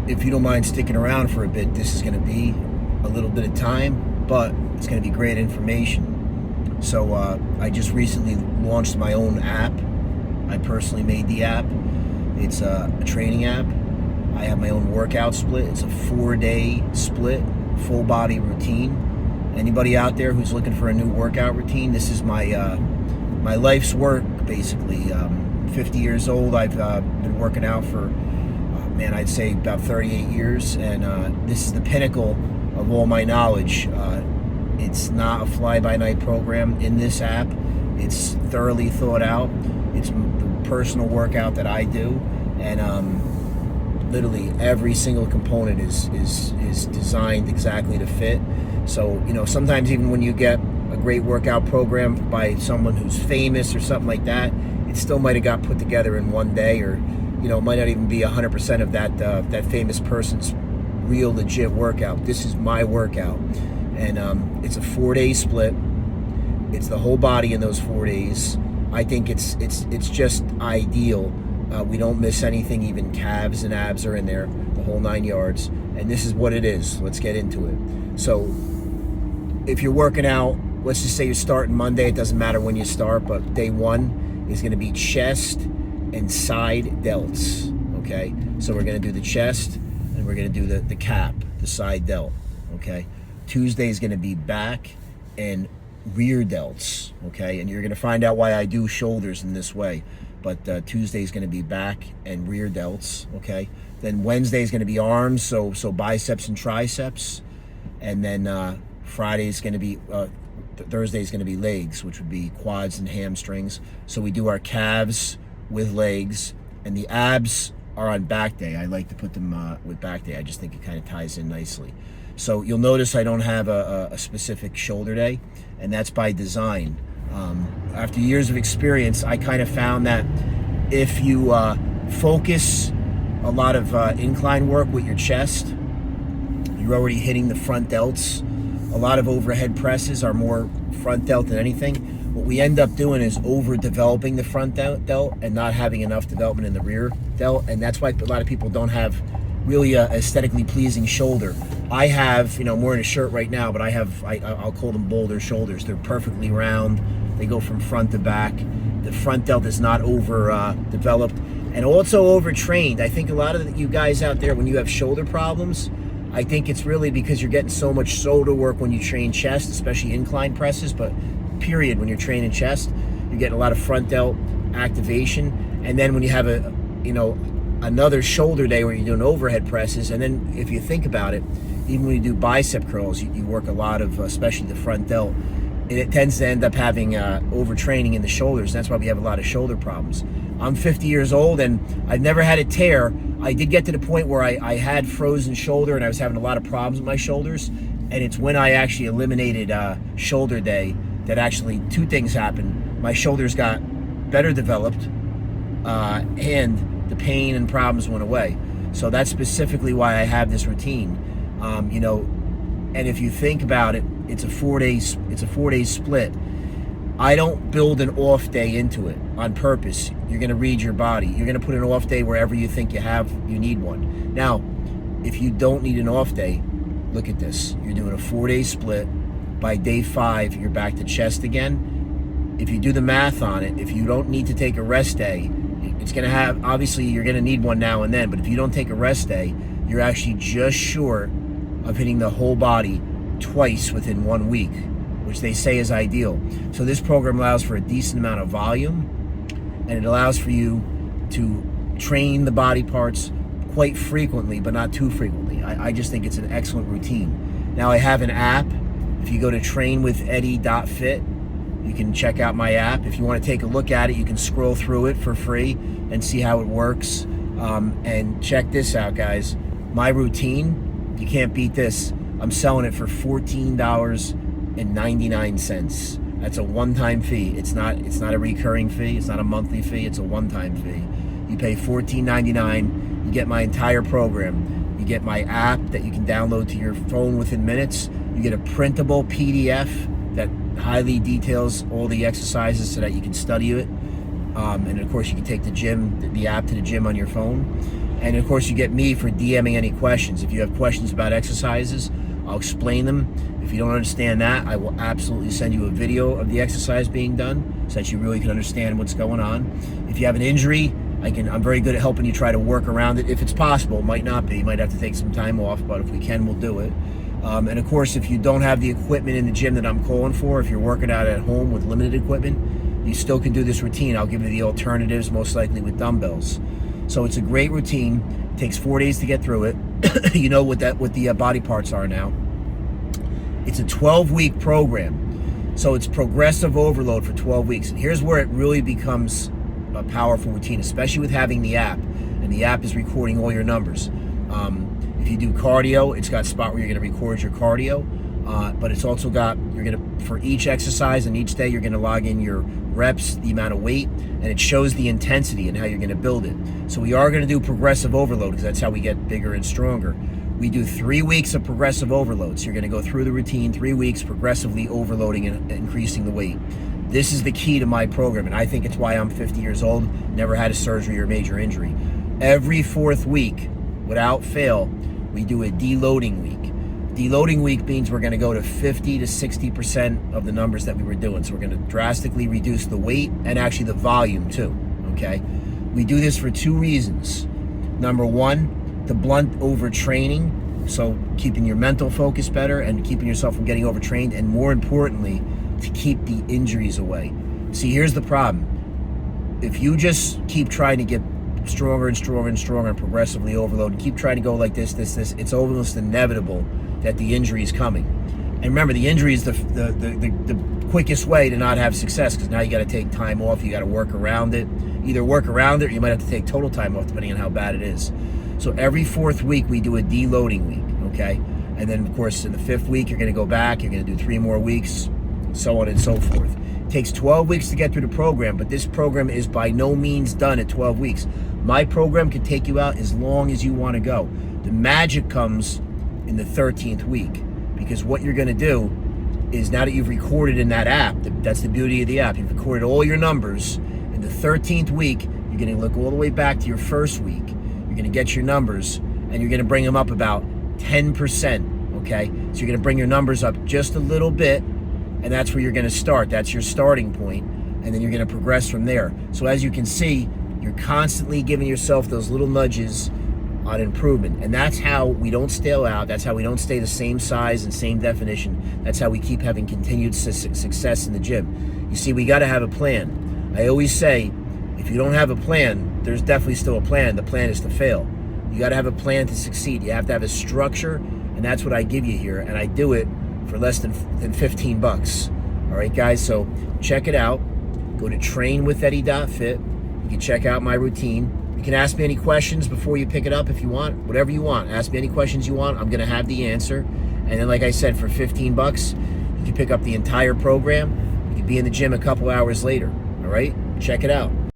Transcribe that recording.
if you don't mind sticking around for a bit, this is going to be a little bit of time, but it's going to be great information. So I just recently launched my own app. I personally made the app. It's a training app. I have my own workout split. It's a 4-day split, full body routine. Anybody out there who's looking for a new workout routine, this is my my life's work, basically. 50 years old. I've been working out for, I'd say about 38 years, and this is the pinnacle of all my knowledge. It's not a fly-by-night program in this app. It's thoroughly thought out. It's the personal workout that I do, and literally every single component is designed exactly to fit. So, sometimes even when you get a great workout program by someone who's famous or something like that, it still might have got put together in one day, or it might not even be 100% of that famous person's real legit workout. This is my workout, and it's a 4-day split. It's the whole body in those 4 days. I think it's just ideal. We don't miss anything. Even calves and abs are in there, the whole 9 yards. And this is what it is. Let's get into it. So if you're working out, let's just say you're starting Monday. It doesn't matter when you start, but day 1 is going to be chest and side delts. Okay, so we're going to do the chest, and we're going to do the cap, the side delt. Okay, Tuesday is going to be back and rear delts. Okay, and you're going to find out why I do shoulders in this way. But Tuesday is going to be back and rear delts. Okay, then Wednesday is going to be arms, so biceps and triceps, and then Friday is going to be Thursday is going to be legs, which would be quads and hamstrings. So we do our calves with legs, and the abs are on back day. I like to put them with back day. I just think it kind of ties in nicely. So you'll notice I don't have a specific shoulder day, and that's by design. After years of experience, I kind of found that if you focus a lot of incline work with your chest, you're already hitting the front delts. A lot of overhead presses are more front delt than anything. What we end up doing is overdeveloping the front delt and not having enough development in the rear delt, and that's why a lot of people don't have really a aesthetically pleasing shoulder. I have, I'm wearing a shirt right now, but I'll call them boulder shoulders. They're perfectly round. They go from front to back. The front delt is not overdeveloped and also overtrained. I think a lot of you guys out there, when you have shoulder problems, I think it's really because you're getting so much shoulder work when you train chest, especially incline presses, but period, when you're training chest, you're getting a lot of front delt activation. And then when you have another shoulder day where you're doing overhead presses, and then if you think about it, even when you do bicep curls, you work a lot of, especially the front delt, and it tends to end up having overtraining in the shoulders. That's why we have a lot of shoulder problems. I'm 50 years old, and I've never had a tear. I did get to the point where I had frozen shoulder, and I was having a lot of problems with my shoulders, and it's when I actually eliminated shoulder day that actually 2 things happened. My shoulders got better developed, and the pain and problems went away. So that's specifically why I have this routine. And if you think about it, it's a 4-day split. I don't build an off day into it on purpose. You're going to read your body. You're going to put an off day wherever you think you need one. Now, if you don't need an off day, look at this. You're doing a 4-day split. By day 5, you're back to chest again. If you do the math on it, if you don't need to take a rest day, it's going to have, obviously you're going to need one now and then, but if you don't take a rest day, you're actually just short of hitting the whole body twice within 1 week, which they say is ideal. So this program allows for a decent amount of volume, and it allows for you to train the body parts quite frequently, but not too frequently. I just think it's an excellent routine. Now I have an app. If you go to trainwitheddy.fit, you can check out my app. If you want to take a look at it, you can scroll through it for free and see how it works. And check this out, guys. My routine, you can't beat this. I'm selling it for $14.99. That's a one-time fee. It's not a recurring fee. It's not a monthly fee. It's a one-time fee. You pay $14.99. You get my entire program. You get my app that you can download to your phone within minutes. You get a printable PDF that highly details all the exercises so that you can study it. And of course, you can take the app to the gym on your phone. And of course, you get me for DMing any questions. If you have questions about exercises, I'll explain them. If you don't understand that, I will absolutely send you a video of the exercise being done so that you really can understand what's going on. If you have an injury, I'm very good at helping you try to work around it. If it's possible, it might not be. You might have to take some time off, but if we can, we'll do it. And of course, if you don't have the equipment in the gym that I'm calling for, if you're working out at home with limited equipment, you still can do this routine. I'll give you the alternatives, most likely with dumbbells. So it's a great routine. It takes 4 days to get through it. You know what the body parts are now. It's a 12-week program. So it's progressive overload for 12 weeks. And here's where it really becomes a powerful routine, especially with having the app. And the app is recording all your numbers. If you do cardio, it's got a spot where you're going to record your cardio. But it's also got, for each exercise and each day, you're going to log in your reps, the amount of weight, and it shows the intensity and how you're going to build it. So we are going to do progressive overload because that's how we get bigger and stronger. We do 3 weeks of progressive overload. So you're going to go through the routine, 3 weeks progressively overloading and increasing the weight. This is the key to my program, and I think it's why I'm 50 years old, never had a surgery or major injury. Every 4th week, without fail, we do a deloading week. Deloading week means we're going to go to 50 to 60% of the numbers that we were doing. So we're going to drastically reduce the weight and actually the volume too, okay? We do this for 2 reasons. Number one, to blunt overtraining, so keeping your mental focus better and keeping yourself from getting overtrained, and more importantly, to keep the injuries away. See, here's the problem. If you just keep trying to get stronger and stronger and stronger and progressively overload and keep trying to go like this, it's almost inevitable that the injury is coming. And remember, the injury is the quickest way to not have success, because now you got to take time off, you got to work around it. Either work around it or you might have to take total time off depending on how bad it is. So every 4th week we do a deloading week, okay? And then of course in the 5th week you're going to go back, you're going to do 3 more weeks, so on and so forth. It takes 12 weeks to get through the program, but this program is by no means done at 12 weeks. My program can take you out as long as you want to go. The magic comes in the 13th week, because what you're going to do is, now that you've recorded in that app, that's the beauty of the app, you've recorded all your numbers. In the 13th week, you're going to look all the way back to your 1st week. You're going to get your numbers, and you're going to bring them up about 10%, okay? So you're going to bring your numbers up just a little bit, and that's where you're going to start. That's your starting point, and then you're going to progress from there. So as you can see, you're constantly giving yourself those little nudges on improvement, and that's how we don't stale out. That's how we don't stay the same size and same definition. That's how we keep having continued success in the gym. You see, we got to have a plan. I always say, if you don't have a plan, there's definitely still a plan. The plan is to fail. You got to have a plan to succeed. You have to have a structure, and that's what I give you here, and I do it for less than 15 bucks. All right, guys, so check it out. Go to trainwitheddy.fit. You can check out my routine. You can ask me any questions before you pick it up if you want. Whatever you want. Ask me any questions you want. I'm going to have the answer. And then, like I said, for 15 bucks, you can pick up the entire program. You can be in the gym a couple hours later. All right? Check it out.